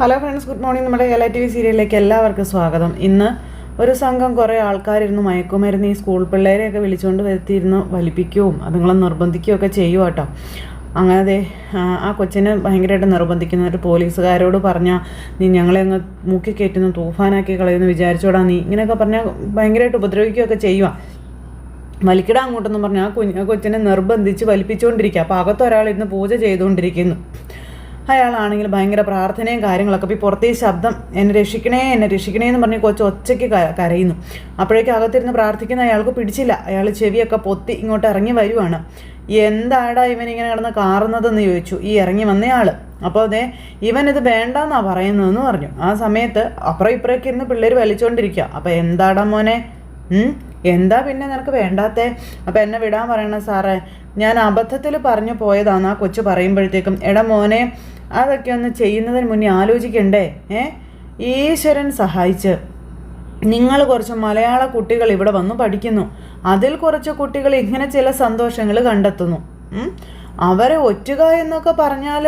Hello friends, good morning. നമ്മുടെ LITV സീരിയലിലേക്ക് എല്ലാവർക്കും സ്വാഗതം. ഇന്ന് ഒരു സംഘം കുറേ ആൾക്കാരിരുന്ന് മയക്കുമരുന്ന് ഈ സ്കൂൾ പിള്ളേരെയൊക്കെ വിളിച്ചുകൊണ്ട് വരുത്തിയിരുന്ന് വലിപ്പിക്കുകയും അതുങ്ങളെ നിർബന്ധിക്കുകയും ഒക്കെ ചെയ്യുക കേട്ടോ. അങ്ങനെ ആ കൊച്ചിനെ ഭയങ്കരമായിട്ട് നിർബന്ധിക്കുന്ന ഒരു പോലീസുകാരോട് പറഞ്ഞാൽ നീ ഞങ്ങളെ അങ്ങ് മൂക്കി കയറ്റുന്നു, തൂഫാനാക്കി കളയുമെന്ന് വിചാരിച്ചോടാ നീ, ഇങ്ങനെയൊക്കെ പറഞ്ഞാൽ ഭയങ്കരമായിട്ട് ഉപദ്രവിക്കുകയൊക്കെ ചെയ്യുക. വലിക്കിടാൻ അങ്ങോട്ടെന്ന് പറഞ്ഞാൽ ആ കൊച്ചിനെ നിർബന്ധിച്ച് വലിപ്പിച്ചുകൊണ്ടിരിക്കുക. അപ്പോൾ അകത്തൊരാളിരുന്ന് പൂജ ചെയ്തുകൊണ്ടിരിക്കുന്നു. അയാളാണെങ്കിൽ ഭയങ്കര പ്രാർത്ഥനയും കാര്യങ്ങളൊക്കെ. അപ്പോൾ ഈ പുറത്തേ ശബ്ദം എന്നെ രക്ഷിക്കണേ എന്ന് പറഞ്ഞ് കൊച്ചു ഒച്ചയ്ക്ക് കരയുന്നു. അപ്പോഴേക്കും അകത്തിരുന്ന് പ്രാർത്ഥിക്കുന്ന അയാൾക്ക് പിടിച്ചില്ല. അയാൾ ചെവിയൊക്കെ പൊത്തി ഇങ്ങോട്ട് ഇറങ്ങി വരുവാണ്. എന്താടാ ഇവനിങ്ങനെ കിടന്ന് കാറുന്നതെന്ന് ചോദിച്ചു ഈ ഇറങ്ങി വന്നയാൾ. അപ്പോൾ ഇവനിത് വേണ്ടെന്നാണ് പറയുന്നതെന്ന് പറഞ്ഞു. ആ സമയത്ത് അപ്പുറം ഇപ്പുറമൊക്കെ ഇരുന്ന് പിള്ളേർ വലിച്ചുകൊണ്ടിരിക്കുക. അപ്പോൾ എന്താടാ മോനെ, എന്താ പിന്നെ നിനക്ക് വേണ്ടാത്തേ? അപ്പം എന്നെ വിടാൻ പറയണ സാറേ, ഞാൻ അബദ്ധത്തിൽ പറഞ്ഞു പോയതാണ്. ആ കൊച്ചു പറയുമ്പോഴത്തേക്കും എടാ മോനെ, അതൊക്കെ ഒന്ന് ചെയ്യുന്നതിന് മുന്നേ ആലോചിക്കണ്ടേ? ഈശ്വരൻ സഹായിച്ച് നിങ്ങൾ കുറച്ച് മലയാള കുട്ടികൾ ഇവിടെ വന്നു പഠിക്കുന്നു. അതിൽ കുറച്ച് കുട്ടികൾ ഇങ്ങനെ ചില സന്തോഷങ്ങൾ കണ്ടെത്തുന്നു. അവരെ ഒറ്റുക എന്നൊക്കെ പറഞ്ഞാൽ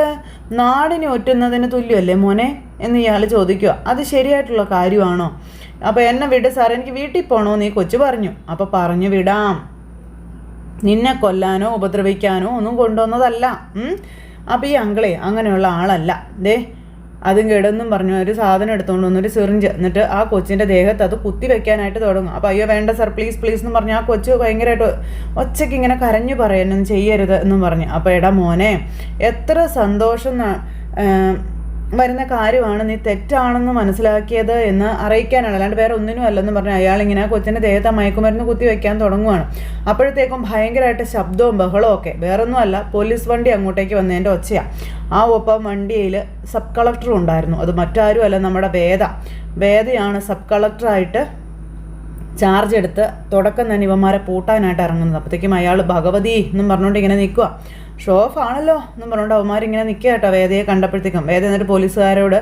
നാടിനെ ഒറ്റുന്നതിന് തുല്യമല്ലേ മോനെ എന്ന് ഇയാൾ ചോദിക്കുക. അത് ശരിയായിട്ടുള്ള കാര്യമാണോ? അപ്പോൾ എന്നെ വിട് സാർ, എനിക്ക് വീട്ടിൽ പോകണമെന്ന് ഈ കൊച്ചു പറഞ്ഞു. അപ്പോൾ പറഞ്ഞു വിടാം, നിന്നെ കൊല്ലാനോ ഉപദ്രവിക്കാനോ ഒന്നും കൊണ്ടുവന്നതല്ല. അപ്പോൾ ഈ അങ്കിളെ അങ്ങനെയുള്ള ആളല്ല. അതും കേടെന്നും പറഞ്ഞു ഒരു സാധനം എടുത്തുകൊണ്ട് വന്നൊരു സിറിഞ്ച്, എന്നിട്ട് ആ കൊച്ചിൻ്റെ ദേഹത്ത് അത് കുത്തി വെക്കാനായിട്ട് തുടങ്ങും. അപ്പോൾ അയ്യോ വേണ്ട സാർ, പ്ലീസ് എന്ന് പറഞ്ഞ് ആ കൊച്ചു ഭയങ്കരമായിട്ട് ഒച്ചയ്ക്ക് ഇങ്ങനെ കരഞ്ഞു പറയാനും ചെയ്യരുത് എന്നും പറഞ്ഞു. അപ്പോൾ എടാ മോനെ, എത്ര സന്തോഷം വരുന്ന കാര്യമാണ് നീ തെറ്റാണെന്ന് മനസ്സിലാക്കിയത് എന്ന് അറിയിക്കാനാണ്, അല്ലാണ്ട് വേറെ ഒന്നിനും അല്ലെന്ന് പറഞ്ഞ് അയാളിങ്ങനെ കൊച്ചിൻ്റെ ദേഹത്ത് മയക്കുമരുന്ന് കുത്തി വയ്ക്കാൻ തുടങ്ങുവാണ്. അപ്പോഴത്തേക്കും ഭയങ്കരമായിട്ട് ശബ്ദവും ബഹളവും ഒക്കെ. വേറൊന്നും അല്ല, പോലീസ് വണ്ടി അങ്ങോട്ടേക്ക് വന്നതിൻ്റെ ഒച്ചയാണ്. ആ ഒപ്പം വണ്ടിയിൽ സബ് കളക്ടറും ഉണ്ടായിരുന്നു. അത് മറ്റാരും അല്ല, നമ്മുടെ വേദയാണ് സബ് കളക്ടറായിട്ട് ചാർജ് എടുത്ത് തുടക്കം തന്നെ ഇവന്മാരെ പൂട്ടാനായിട്ട് ഇറങ്ങുന്നത്. അപ്പോഴത്തേക്കും അയാൾ ഭഗവതി എന്നും പറഞ്ഞുകൊണ്ട് ഇങ്ങനെ നിൽക്കുക. ഷോ ഓഫ് ആണല്ലോ എന്നും പറഞ്ഞുകൊണ്ട് അവന്മാരിങ്ങനെ നിൽക്കുക കേട്ടോ. വേദയെ കണ്ടപ്പോഴത്തേക്കും വേദ എന്നിട്ട് പോലീസുകാരോട്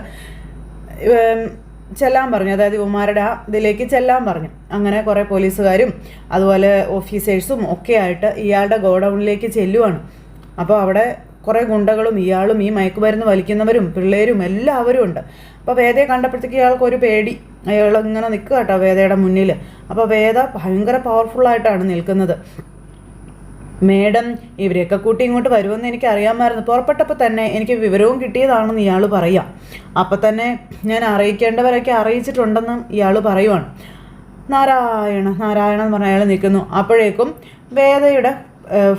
ചെല്ലാൻ പറഞ്ഞു, അതായത് ഇവന്മാരുടെ ആ ഇതിലേക്ക് ചെല്ലാൻ പറഞ്ഞു. അങ്ങനെ കുറേ പോലീസുകാരും അതുപോലെ ഓഫീസേഴ്സും ഒക്കെ ആയിട്ട് ഇയാളുടെ ഗോഡൗണിലേക്ക് ചെല്ലുവാണ്. അപ്പോൾ അവിടെ കുറേ ഗുണ്ടകളും ഇയാളും ഈ മയക്കുമരുന്ന് വലിക്കുന്നവരും പിള്ളേരും എല്ലാവരും ഉണ്ട്. അപ്പോൾ വേദയെ കണ്ടപ്പോഴത്തേക്ക് ഇയാൾക്ക് ഒരു പേടി. അയാൾ ഇങ്ങനെ നിൽക്കുക കേട്ടോ വേദയുടെ മുന്നിൽ. അപ്പോൾ വേദ ഭയങ്കര പവർഫുള്ളായിട്ടാണ് നിൽക്കുന്നത്. മേഡം, ഇവരെയൊക്കെ കൂട്ടി ഇങ്ങോട്ട് വരുമെന്ന് എനിക്ക് അറിയാമായിരുന്നു. പുറപ്പെട്ടപ്പോൾ തന്നെ എനിക്ക് വിവരവും കിട്ടിയതാണെന്ന് ഇയാൾ പറയാം. അപ്പം തന്നെ ഞാൻ അറിയിക്കേണ്ടവരൊക്കെ അറിയിച്ചിട്ടുണ്ടെന്ന് ഇയാൾ പറയുവാണ്. നാരായണ എന്ന് പറഞ്ഞ അയാൾ നിൽക്കുന്നു. അപ്പോഴേക്കും വേദയുടെ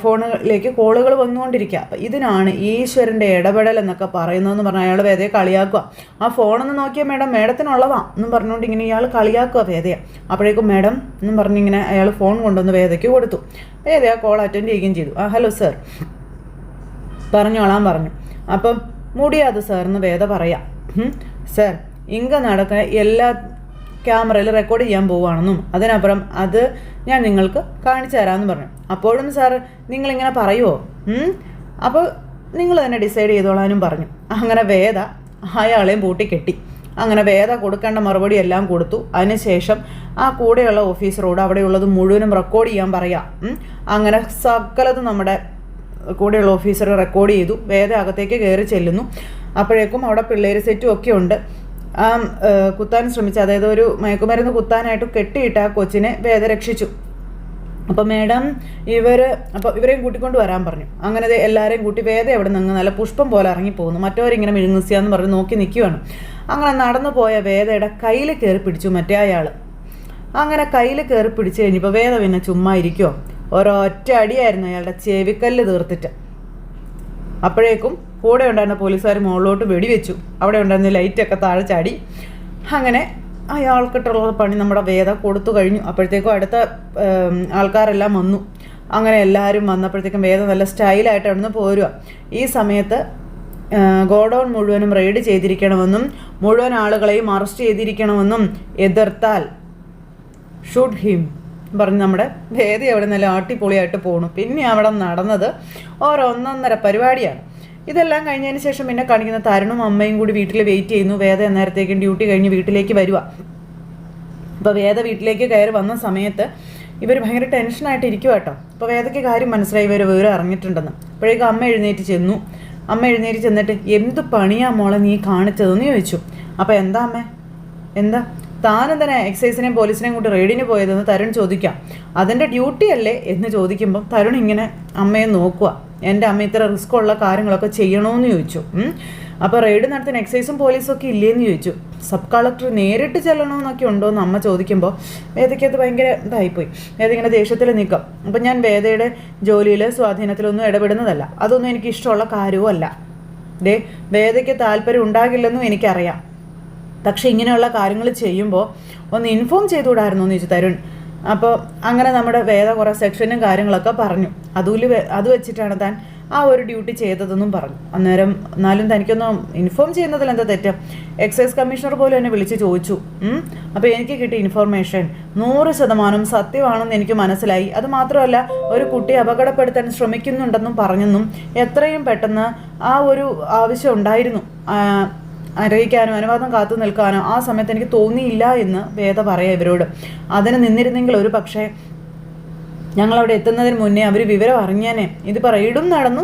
ഫോണിലേക്ക് കോളുകൾ വന്നുകൊണ്ടിരിക്കുക. അപ്പം ഇതിനാണ് ഈശ്വരൻ്റെ ഇടപെടൽ എന്നൊക്കെ പറയുന്നതെന്ന് പറഞ്ഞാൽ അയാൾ വേദയെ കളിയാക്കുക. ആ ഫോണൊന്ന് നോക്കിയാൽ മേഡത്തിനുള്ളതാ എന്നും പറഞ്ഞുകൊണ്ട് ഇങ്ങനെ ഇയാൾ കളിയാക്കുക വേദയെ. അപ്പോഴേക്കും മേഡം എന്നും പറഞ്ഞിങ്ങനെ അയാൾ ഫോൺ കൊണ്ടുവന്ന് വേദയ്ക്ക് കൊടുത്തു. വേദ ആ കോൾ അറ്റൻഡ് ചെയ്യുകയും ചെയ്തു. ഹലോ സാർ, പറഞ്ഞോളാൻ പറഞ്ഞു. അപ്പം മുടിയാതെ സാർ എന്ന് വേദ പറയാം. സാർ, ഇങ്ക നടക്കുന്ന എല്ലാ ക്യാമറയിൽ റെക്കോർഡ് ചെയ്യാൻ പോവുകയാണെന്നും അതിനപ്പുറം അത് ഞാൻ നിങ്ങൾക്ക് കാണിച്ചു തരാമെന്ന് പറഞ്ഞു. അപ്പോഴും സാർ നിങ്ങളിങ്ങനെ പറയുമോ? അപ്പോൾ നിങ്ങൾ തന്നെ ഡിസൈഡ് ചെയ്തോളാനും പറഞ്ഞു. അങ്ങനെ വേദ അയാളെയും പൂട്ടിക്കെട്ടി. അങ്ങനെ വേദ കൊടുക്കേണ്ട മറുപടി എല്ലാം കൊടുത്തു. അതിനുശേഷം ആ കൂടെയുള്ള ഓഫീസറോട് അവിടെയുള്ളത് മുഴുവനും റെക്കോർഡ് ചെയ്യാൻ പറയാം. അങ്ങനെ സകലതും നമ്മുടെ കൂടെയുള്ള ഓഫീസർ റെക്കോർഡ് ചെയ്തു. വേദ അകത്തേക്ക് കയറി ചെല്ലുന്നു. അപ്പോഴേക്കും അവിടെ പിള്ളേർ സെറ്റും ഒക്കെ ഉണ്ട്. കുത്താൻ ശ്രമിച്ച, അതായത് ഒരു മയക്കുമരുന്ന് കുത്താനായിട്ട് കെട്ടിയിട്ട് ആ കൊച്ചിനെ വേദ രക്ഷിച്ചു. അപ്പോൾ മേഡം അപ്പോൾ ഇവരെയും കൂട്ടിക്കൊണ്ട് വരാൻ പറഞ്ഞു. അങ്ങനെ എല്ലാവരെയും കൂട്ടി വേദ അവിടെ നിന്ന് നല്ല പുഷ്പം പോലെ ഇറങ്ങിപ്പോകുന്നു. മറ്റവരിങ്ങനെ മിഴുങ്ങുസിയാന്ന് പറഞ്ഞ് നോക്കി നിൽക്കുകയാണ്. അങ്ങനെ നടന്നു പോയ വേദയുടെ കയ്യിൽ കയറി പിടിച്ചു മറ്റേ അയാൾ. അങ്ങനെ കയ്യിൽ കയറി പിടിച്ചു കഴിഞ്ഞപ്പോൾ വേദ പിന്നെ ചുമ്മാ ഇരിക്കുമോ? ഒരൊറ്റ അടിയായിരുന്നു അയാളുടെ ചെവിക്കല്ല് തീർത്തിട്ട്. അപ്പോഴേക്കും കൂടെ ഉണ്ടായിരുന്ന പോലീസുകാർ മുകളിലോട്ട് വെടിവെച്ചു. അവിടെ ഉണ്ടായിരുന്ന ലൈറ്റൊക്കെ താഴെ ചാടി. അങ്ങനെ അയാൾക്കിട്ടുള്ള പണി നമ്മുടെ വേദ കൊടുത്തു കഴിഞ്ഞു. അപ്പോഴത്തേക്കും അടുത്ത ആൾക്കാരെല്ലാം വന്നു. അങ്ങനെ എല്ലാവരും വന്നപ്പോഴത്തേക്കും വേദ നല്ല സ്റ്റൈലായിട്ട് അവിടെ നിന്ന് പോരുക. ഈ സമയത്ത് ഗോഡൗൺ മുഴുവനും റെയ്ഡ് ചെയ്തിരിക്കണമെന്നും മുഴുവൻ ആളുകളെയും അറസ്റ്റ് ചെയ്തിരിക്കണമെന്നും എതിർത്താൽ ഷൂട്ട് ഹിം പറഞ്ഞ് നമ്മുടെ വേദി അവിടെ നല്ല അടിപൊളിയായിട്ട് പോണു. പിന്നെ അവിടെ നടന്നത് ഒന്നൊന്നര പരിപാടിയാണ്. ഇതെല്ലാം കഴിഞ്ഞതിന് ശേഷം പിന്നെ കാണിക്കുന്ന തരുണും അമ്മയും കൂടി വീട്ടിൽ വെയിറ്റ് ചെയ്യുന്നു. വേദ നേരത്തേക്കും ഡ്യൂട്ടി കഴിഞ്ഞ് വീട്ടിലേക്ക് വരിക. അപ്പോൾ വേദ വീട്ടിലേക്ക് കയറി വന്ന സമയത്ത് ഇവർ ഭയങ്കര ടെൻഷനായിട്ട് ഇരിക്കുക കേട്ടോ. അപ്പോൾ വേദയ്ക്ക് കാര്യം മനസ്സിലായി, ഇവർ വിവരം അറിഞ്ഞിട്ടുണ്ടെന്ന്. അപ്പോഴേക്കും അമ്മ എഴുന്നേറ്റ് ചെന്നു. അമ്മ എഴുന്നേറ്റ് ചെന്നിട്ട് എന്ത് പണിയാ മോളെ നീ കാണിച്ചതെന്ന് ചോദിച്ചു. അപ്പോൾ എന്താ അമ്മേ, എന്താ താനെന്തിനാ എക്സൈസിനെയും പോലീസിനെയും കൂട്ടി റെയ്ഡിന് പോയതെന്ന് തരുൺ ചോദിക്കാം. അതിൻ്റെ ഡ്യൂട്ടി അല്ലേ എന്ന് ചോദിക്കുമ്പോൾ തരുൺ ഇങ്ങനെ അമ്മയെ നോക്കുക. എൻ്റെ അമ്മ ഇത്ര റിസ്ക് ഉള്ള കാര്യങ്ങളൊക്കെ ചെയ്യണമെന്ന് ചോദിച്ചു. അപ്പോൾ റെയ്ഡ് നടത്താൻ എക്സൈസും പോലീസും ഒക്കെ ഇല്ലേന്ന് ചോദിച്ചു. സബ് കളക്ടർ നേരിട്ട് ചെല്ലണമെന്നൊക്കെ ഉണ്ടോ എന്ന് അമ്മ ചോദിക്കുമ്പോൾ വേദയ്ക്കത് ഭയങ്കര ഇതായിപ്പോയി. വേദ ഇങ്ങനെ ദേഷ്യത്തിൽ നിൽക്കും. അപ്പം ഞാൻ വേദയുടെ ജോലിയിൽ സ്വാധീനത്തിലൊന്നും ഇടപെടുന്നതല്ല, അതൊന്നും എനിക്ക് ഇഷ്ടമുള്ള കാര്യവും അല്ല. വേദയ്ക്ക് താല്പര്യം ഉണ്ടാകില്ലെന്നും എനിക്കറിയാം. പക്ഷെ ഇങ്ങനെയുള്ള കാര്യങ്ങൾ ചെയ്യുമ്പോൾ ഒന്ന് ഇൻഫോം ചെയ്തുകൂടായിരുന്നു എന്ന് ചോദിച്ചു തരുൺ. അപ്പോൾ അങ്ങനെ നമ്മുടെ വേദ കുറേ സെക്ഷനും കാര്യങ്ങളൊക്കെ പറഞ്ഞു. അത് വെച്ചിട്ടാണ് താൻ ആ ഒരു ഡ്യൂട്ടി ചെയ്തതെന്നും പറഞ്ഞു. അന്നേരം എന്നാലും തനിക്കൊന്നും ഇൻഫോം ചെയ്യുന്നതിൽ എന്താ തെറ്റ്? എക്സൈസ് കമ്മീഷണർ പോലും എന്നെ വിളിച്ച് ചോദിച്ചു. അപ്പോൾ എനിക്ക് കിട്ടിയ ഇൻഫർമേഷൻ 100% സത്യമാണെന്ന് എനിക്ക് മനസ്സിലായി. അത് മാത്രമല്ല, ഒരു കുട്ടിയെ അപകടപ്പെടുത്താൻ ശ്രമിക്കുന്നുണ്ടെന്നും പറഞ്ഞെന്നും എത്രയും പെട്ടെന്ന് ആ ഒരു ആവശ്യം ഉണ്ടായിരുന്നു അറിയിക്കാനോ അനുവാദം കാത്തു നിൽക്കാനോ ആ സമയത്ത് എനിക്ക് തോന്നിയില്ല എന്ന് വേദ പറയാം ഇവരോട്. അതിന് നിന്നിരുന്നെങ്കിൽ ഒരു പക്ഷേ ഞങ്ങളവിടെ എത്തുന്നതിന് മുന്നേ അവർ വിവരം അറിഞ്ഞേനെ. ഇതിപ്പോൾ റെയ്ഡും നടന്നു,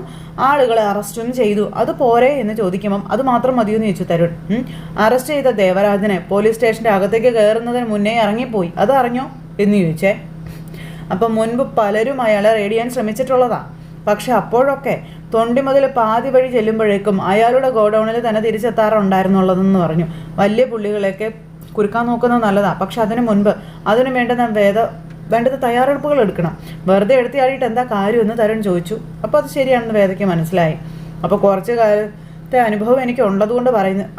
ആളുകളെ അറസ്റ്റും ചെയ്തു, അത് പോരെ എന്ന് ചോദിക്കുമ്പം അത് മാത്രം മതിയെന്ന് ചോദിച്ചു തരുൺ. അറസ്റ്റ് ചെയ്ത ദേവരാജനെ പോലീസ് സ്റ്റേഷൻ്റെ അകത്തേക്ക് കയറുന്നതിന് മുന്നേ ഇറങ്ങിപ്പോയി, അത് അറിഞ്ഞോ എന്ന് ചോദിച്ചേ. അപ്പം മുൻപ് പലരും അയാളെ റെയ്ഡ് ചെയ്യാൻ ശ്രമിച്ചിട്ടുള്ളതാണ്. പക്ഷെ അപ്പോഴൊക്കെ തൊണ്ടി മുതൽ പാതി വഴി ചെല്ലുമ്പോഴേക്കും അയാളുടെ ഗോഡൗണിൽ തന്നെ തിരിച്ചെത്താറുണ്ടായിരുന്നുള്ളതെന്ന് പറഞ്ഞു. വലിയ പുള്ളികളെയൊക്കെ കുരുക്കാൻ നോക്കുന്നത് നല്ലതാണ്, പക്ഷെ അതിനു മുൻപ് അതിനു വേണ്ടത് തയ്യാറെടുപ്പുകൾ എടുക്കണം. വെറുതെ എടുത്തിയാടിയിട്ട് എന്താ കാര്യമെന്ന് തരുൺ ചോദിച്ചു. അപ്പോൾ അത് ശരിയാണെന്ന് വേദയ്ക്ക് മനസ്സിലായി. അപ്പോൾ കുറച്ച് കാലത്തെ അനുഭവം എനിക്ക് ഉള്ളതുകൊണ്ട്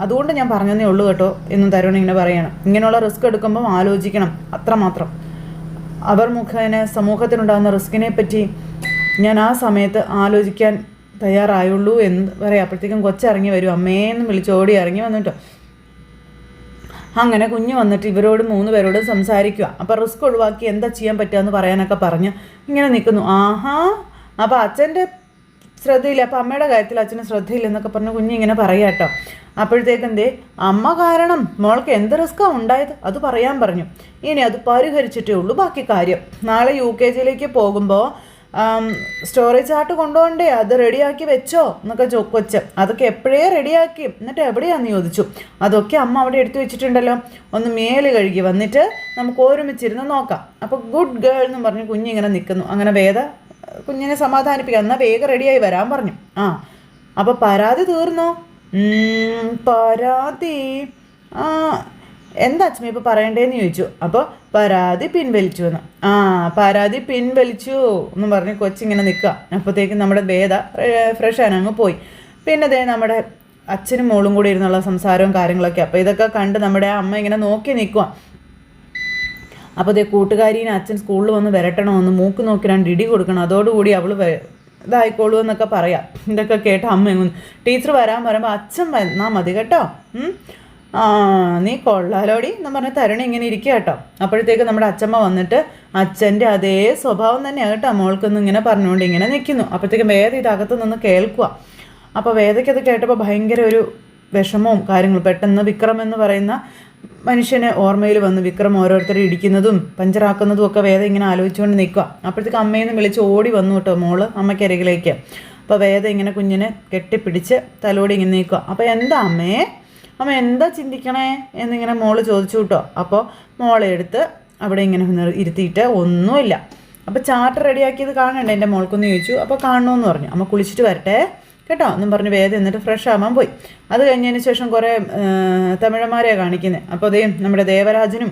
അതുകൊണ്ട് ഞാൻ പറഞ്ഞതേ ഉള്ളൂ കേട്ടോ എന്നും തരുൺ ഇങ്ങനെ പറയണം. ഇങ്ങനെയുള്ള റിസ്ക് എടുക്കുമ്പം ആലോചിക്കണം, അത്രമാത്രം. അവർ മുഖേന സമൂഹത്തിനുണ്ടാകുന്ന റിസ്കിനെ പറ്റി ഞാൻ ആ സമയത്ത് ആലോചിക്കാൻ തയ്യാറായുള്ളൂ എന്ന് പറയാം. അപ്പോഴത്തേക്കും കൊച്ചിറങ്ങി വരും, അമ്മേന്ന് വിളിച്ച് ഓടി ഇറങ്ങി വന്നിട്ടോ. അങ്ങനെ കുഞ്ഞ് വന്നിട്ട് ഇവരോട് 3 പേരോട് സംസാരിക്കുക. അപ്പോൾ റിസ്ക് ഒഴിവാക്കി എന്താ ചെയ്യാൻ പറ്റുകയെന്ന് പറയാനൊക്കെ പറഞ്ഞ് ഇങ്ങനെ നിൽക്കുന്നു. ആഹാ, അപ്പോൾ അച്ഛൻ്റെ ശ്രദ്ധയില്ല, അപ്പോൾ അമ്മയുടെ കാര്യത്തിൽ അച്ഛന് ശ്രദ്ധയില്ലെന്നൊക്കെ പറഞ്ഞ് കുഞ്ഞിങ്ങനെ പറയാം കേട്ടോ. അപ്പോഴത്തേക്കും അമ്മ കാരണം മോൾക്ക് എന്ത് റിസ്ക്കാണ് ഉണ്ടായത് അത് പറയാൻ പറഞ്ഞു. ഇനി അത് പരിഹരിച്ചിട്ടേ ഉള്ളൂ ബാക്കി കാര്യം. നാളെ UKG പോകുമ്പോൾ സ്റ്റോറേജ് ചാർട്ട് കൊണ്ടുപോകണ്ടേ, അത് റെഡിയാക്കി വെച്ചോ എന്നൊക്കെ കൊച്ച്. അതൊക്കെ എപ്പോഴേ റെഡിയാക്കി, എന്നിട്ട് എവിടെയാണെന്ന് ചോദിച്ചു. അതൊക്കെ അമ്മ അവിടെ എടുത്തു വെച്ചിട്ടുണ്ടല്ലോ, ഒന്ന് മേല് കഴുകി വന്നിട്ട് നമുക്ക് ഒരുമിച്ചിരുന്ന് നോക്കാം. അപ്പോൾ ഗുഡ് ഗേൾ എന്നും പറഞ്ഞ് കുഞ്ഞിങ്ങനെ നിൽക്കുന്നു. അങ്ങനെ വേദ കുഞ്ഞിനെ സമാധാനിപ്പിക്കുക, എന്നാൽ വേഗം റെഡിയായി വരാൻ പറഞ്ഞു. അപ്പോൾ പരാതി തീർന്നോ? പരാതി എന്താ അച്ഛമ്മ ഇപ്പോൾ പറയണ്ടേന്ന് ചോദിച്ചു. അപ്പോൾ പരാതി പിൻവലിച്ചു എന്ന്. പരാതി പിൻവലിച്ചു എന്നും പറഞ്ഞ് കൊച്ചിങ്ങനെ നിൽക്കുക. അപ്പോഴത്തേക്കും നമ്മുടെ വേദ ഫ്രഷ് ആനങ്ങ് പോയി. പിന്നെ നമ്മുടെ അച്ഛനും മോളും കൂടി ഇരുന്നുള്ള സംസാരവും കാര്യങ്ങളൊക്കെ. അപ്പോൾ ഇതൊക്കെ കണ്ട് നമ്മുടെ അമ്മ ഇങ്ങനെ നോക്കി നിൽക്കുക. അപ്പോൾ കൂട്ടുകാരീനെ അച്ഛൻ സ്കൂളിൽ വന്ന് വരട്ടണമെന്ന് മൂക്ക് നോക്കി 2 ഇടി കൊടുക്കണം, അതോടുകൂടി അവൾ ഇതായിക്കോളൂ എന്നൊക്കെ പറയാം. ഇതൊക്കെ കേട്ട് അമ്മ എങ്ങും ടീച്ചർ വരാൻ പറയുമ്പോൾ അച്ഛൻ വന്നാൽ മതി കേട്ടോ, നീ കൊള്ളാലോടി എന്ന് പറഞ്ഞ് തരുൺ ഇങ്ങനെ ഇരിക്കുക കേട്ടോ. അപ്പോഴത്തേക്ക് നമ്മുടെ അച്ഛമ്മ വന്നിട്ട് അച്ഛൻ്റെ അതേ സ്വഭാവം തന്നെയാണ് കേട്ടോ മോൾക്കൊന്നും ഇങ്ങനെ പറഞ്ഞുകൊണ്ട് ഇങ്ങനെ നിൽക്കുന്നു. അപ്പോഴത്തേക്കും വേദ ഇതകത്ത് നിന്ന് കേൾക്കുക. അപ്പോൾ വേദയ്ക്കത് കേട്ടപ്പോൾ ഭയങ്കര ഒരു വിഷമവും കാര്യങ്ങളും. പെട്ടെന്ന് വിക്രം എന്ന് പറയുന്ന മനുഷ്യന് ഓർമ്മയിൽ വന്നു. വിക്രം ഓരോരുത്തരും ഇടിക്കുന്നതും പഞ്ചറാക്കുന്നതും ഒക്കെ വേദ ഇങ്ങനെ ആലോചിച്ചുകൊണ്ട് നിൽക്കുക. അപ്പോഴത്തേക്ക് അമ്മയെന്ന് വിളിച്ച് ഓടി വന്നു കേട്ടോ മോള് അമ്മയ്ക്കരികിലേക്ക്. അപ്പോൾ വേദ ഇങ്ങനെ കുഞ്ഞിനെ കെട്ടിപ്പിടിച്ച് തലോടി ഇങ്ങനെ നിൽക്കുക. അപ്പോൾ എന്താ അമ്മ എന്താ ചിന്തിക്കണേ എന്നിങ്ങനെ മോള് ചോദിച്ചു കേട്ടോ. അപ്പോൾ മോളെ എടുത്ത് അവിടെ ഇങ്ങനെ ഇരുത്തിയിട്ട് ഒന്നുമില്ല. അപ്പോൾ ചാർട്ട് റെഡിയാക്കിയത് കാണണ്ടേ എൻ്റെ മോൾക്കൊന്ന് ചോദിച്ചു. അപ്പോൾ കാണണമെന്ന് പറഞ്ഞു. അമ്മ കുളിച്ചിട്ട് വരട്ടെ കേട്ടോ എന്നും പറഞ്ഞ് വേദ എന്നിട്ട് ഫ്രഷ് ആവാൻ പോയി. അത് കഴിഞ്ഞതിന് ശേഷം കുറേ തമിഴന്മാരെയാണ് കാണിക്കുന്നത്. അപ്പോൾ നമ്മുടെ ദേവരാജനും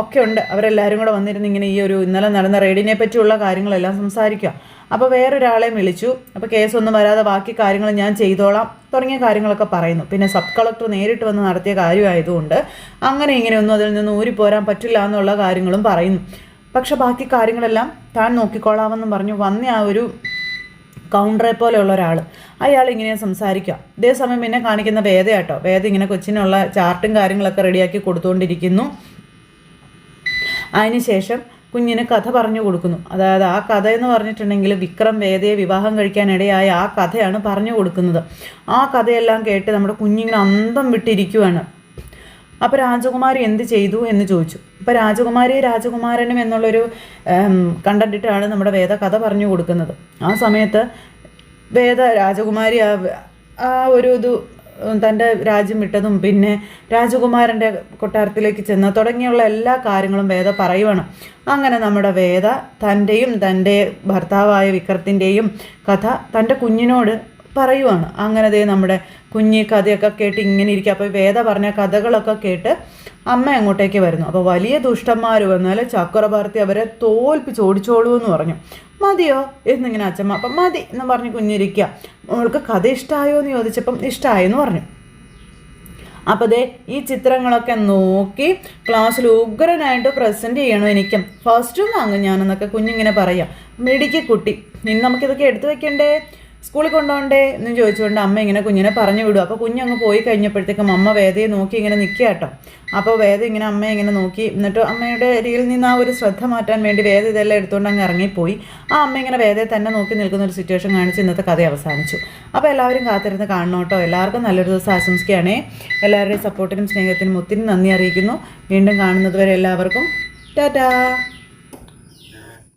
ഒക്കെ ഉണ്ട്. അവരെല്ലാവരും കൂടെ വന്നിരുന്ന് ഇങ്ങനെ ഈ ഒരു ഇന്നലെ നടന്ന റെയ്ഡിനെ പറ്റിയുള്ള കാര്യങ്ങളെല്ലാം സംസാരിക്കുക. അപ്പോൾ വേറൊരാളെ വിളിച്ചു. അപ്പോൾ കേസൊന്നും വരാതെ ബാക്കി കാര്യങ്ങൾ ഞാൻ ചെയ്തോളാം തുടങ്ങിയ കാര്യങ്ങളൊക്കെ പറയുന്നു. പിന്നെ സബ് കളക്ടർ നേരിട്ട് വന്ന് നടത്തിയ കാര്യമായതുകൊണ്ട് അങ്ങനെ ഇങ്ങനെയൊന്നും അതിൽ നിന്ന് ഊരിപ്പോരാൻ പറ്റില്ല എന്നുള്ള കാര്യങ്ങളും പറയുന്നു. പക്ഷെ ബാക്കി കാര്യങ്ങളെല്ലാം താൻ നോക്കിക്കോളാമെന്നും പറഞ്ഞു വന്ന ആ ഒരു കൗണ്ടറെ പോലെയുള്ള ഒരാൾ അയാൾ ഇങ്ങനെ സംസാരിക്കുക. ഇതേസമയം പിന്നെ കാണിക്കുന്ന വേദ കേട്ടോ. വേദ ഇങ്ങനെ കൊച്ചിനുള്ള ചാർട്ടും കാര്യങ്ങളൊക്കെ റെഡിയാക്കി കൊടുത്തുകൊണ്ടിരിക്കുന്നു. അതിനുശേഷം കുഞ്ഞിന് കഥ പറഞ്ഞു കൊടുക്കുന്നു. അതായത് ആ കഥ എന്ന് പറഞ്ഞിട്ടുണ്ടെങ്കിൽ വിക്രം വേദയെ വിവാഹം കഴിക്കാനിടയായ ആ കഥയാണ് പറഞ്ഞു കൊടുക്കുന്നത്. ആ കഥയെല്ലാം കേട്ട് നമ്മുടെ കുഞ്ഞിങ്ങനെ അന്തം വിട്ടിരിക്കുവാണ്. അപ്പോൾ രാജകുമാരി എന്ത് ചെയ്തു എന്ന് ചോദിച്ചു. അപ്പോൾ രാജകുമാരനും എന്നുള്ളൊരു കണ്ടിട്ടാണ് നമ്മുടെ വേദ കഥ പറഞ്ഞു കൊടുക്കുന്നത്. ആ സമയത്ത് വേദ രാജകുമാരി ആ ഒരു ഇത് തൻ്റെ രാജ്യം വിട്ടതും പിന്നെ രാജകുമാരൻ്റെ കൊട്ടാരത്തിലേക്ക് ചെന്ന് തുടങ്ങിയുള്ള എല്ലാ കാര്യങ്ങളും വേദ പറയുവാണ്. അങ്ങനെ നമ്മുടെ വേദ തൻ്റെയും തൻ്റെ ഭർത്താവായ വിക്രത്തിൻ്റെയും കഥ തൻ്റെ കുഞ്ഞിനോട് പറയുവാണ്. അങ്ങനെ ദേ നമ്മുടെ കുഞ്ഞി കഥയൊക്കെ കേട്ട് ഇങ്ങനെ ഇരിക്കുക. അപ്പോൾ വേദ പറഞ്ഞ കഥകളൊക്കെ കേട്ട് അമ്മ അങ്ങോട്ടേക്ക് വരുന്നു. അപ്പോൾ വലിയ ദുഷ്ടന്മാർ വന്നാൽ ചക്രവർത്തി അവരെ തോൽപ്പിച്ച് ഓടിച്ചോളൂ എന്ന് പറഞ്ഞു. മതിയോ എന്നിങ്ങനെ അച്ഛമ്മ. അപ്പം മതി എന്ന് പറഞ്ഞ് കുഞ്ഞിരിക്കുക. അവൾക്ക് കഥ ഇഷ്ടമായോ എന്ന് ചോദിച്ചപ്പം ഇഷ്ടമായെന്ന് പറഞ്ഞു. അപ്പോൾ ദേ ഈ ചിത്രങ്ങളൊക്കെ നോക്കി ക്ലാസ്സിൽ ഉഗ്രനായിട്ട് പ്രസൻറ്റ് ചെയ്യണം, എനിക്കും ഫസ്റ്റും വാങ്ങും ഞാനെന്നൊക്കെ കുഞ്ഞിങ്ങനെ പറയാം. മിടിക്ക് കുട്ടി, ഇനി നമുക്കിതൊക്കെ എടുത്തു വെക്കണ്ടേ, സ്കൂളിൽ കൊണ്ടുപോകണ്ടേ എന്ന് ചോദിച്ചുകൊണ്ട് അമ്മ ഇങ്ങനെ കുഞ്ഞിനെ പറഞ്ഞു വിടും. അപ്പോൾ കുഞ്ഞങ്ങ് പോയി കഴിഞ്ഞപ്പോഴത്തേക്കും അമ്മ വേദയെ നോക്കി ഇങ്ങനെ നിൽക്കുക കേട്ടോ. അപ്പോൾ വേദ ഇങ്ങനെ അമ്മയെ ഇങ്ങനെ നോക്കി, എന്നിട്ട് അമ്മയുടെ അരികിൽ നിന്ന് ആ ഒരു ശ്രദ്ധ മാറ്റാൻ വേണ്ടി വേദ ഇതെല്ലാം എടുത്തുകൊണ്ട് അങ്ങ് ഇറങ്ങിപ്പോയി. ആ അമ്മ ഇങ്ങനെ വേദയെ തന്നെ നോക്കി നിൽക്കുന്ന ഒരു സിറ്റുവേഷൻ കാണിച്ച് ഇന്നത്തെ കഥ അവസാനിച്ചു. അപ്പോൾ എല്ലാവരും കാത്തിരുന്ന് കാണണം കേട്ടോ. എല്ലാവർക്കും നല്ലൊരു ദിവസം ആശംസിക്കുകയാണേ. എല്ലാവരുടെയും സപ്പോർട്ടിനും സ്നേഹത്തിനും ഒത്തിരി നന്ദി അറിയിക്കുന്നു. വീണ്ടും കാണുന്നത് വരെ എല്ലാവർക്കും ടാറ്റാ.